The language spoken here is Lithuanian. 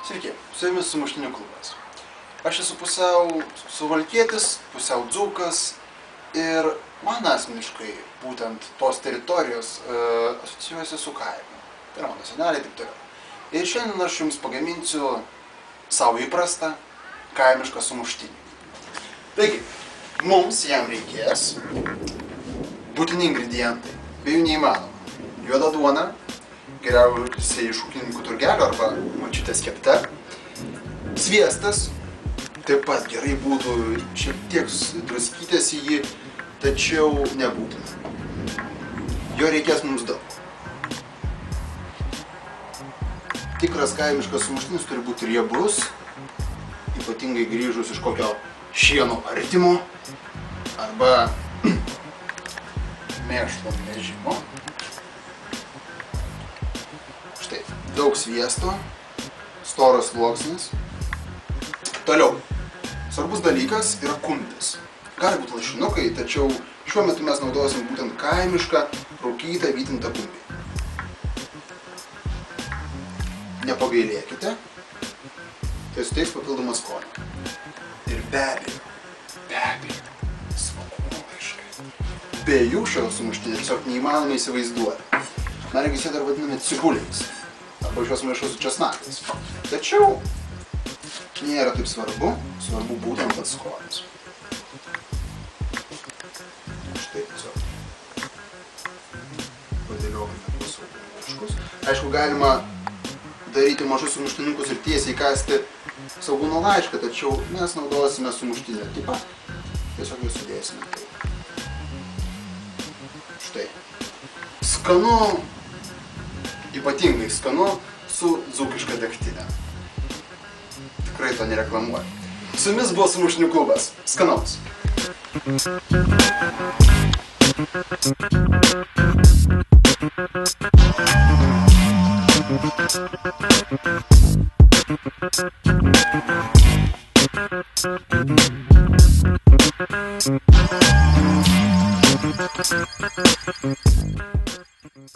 Sveiki, su jumis Sumuštinių klubas. Aš esu pusiau suvalkietis, pusiau dzūkas ir man asmeniškai būtent tos teritorijos asocijuojasi su kaimu. Tai yra mano seneliai, taip toliau. Ir šiandien aš jums pagaminsiu savo įprastą kaimišką sumuštinį. Taigi, mums jam reikės būtini ingredientai, be jų neįmanoma. Juoda duona, geriausiai iš ūkininkų turgelio arba močiutės kepta. Sviestas, taip pat gerai būtų šiek tiek druskytės į jį, tačiau nebūtina. Jo reikės mums daug. Tikras kaimiškas sumuštinis turi būti riebus, ypatingai grįžus iš kokio šieno artimo arba mėšlo vežimo. Štai, daug sviesto, storas sluoksnis. Toliau, svarbus dalykas yra kumpis. Gali būti lašinukai, tačiau šiuo metu mes naudosim būtent kaimišką, rūkytą, vytintą kumpį. Nepagailėkite, tai suteiks papildomą skonį. Ir be abejo, svogūnų laiškai. Be jų šio sumuštinio tiesiog neįmanoma įsivaizduoti. Man regis jie dar vadinami cibuliais, arba šios maišo su česnakais. Tačiau nėra taip svarbu, svarbu būtent pats skonis. Štai tiesiog padėliokime tuos svogūnų laiškus. Aišku, galima daryti mažus sumuštinukus ir tiesiai kasti svogūno laišką, tačiau mes naudosime sumuštinio tipą. Tiesiog jį sudėsime taip. Štai. Skanu, ypatingai skanu, su dzūkiška degtine. Tikrai to nereklamuoju. Su jumis buvo Sumuštinių klubas. Skanaus! Thank you.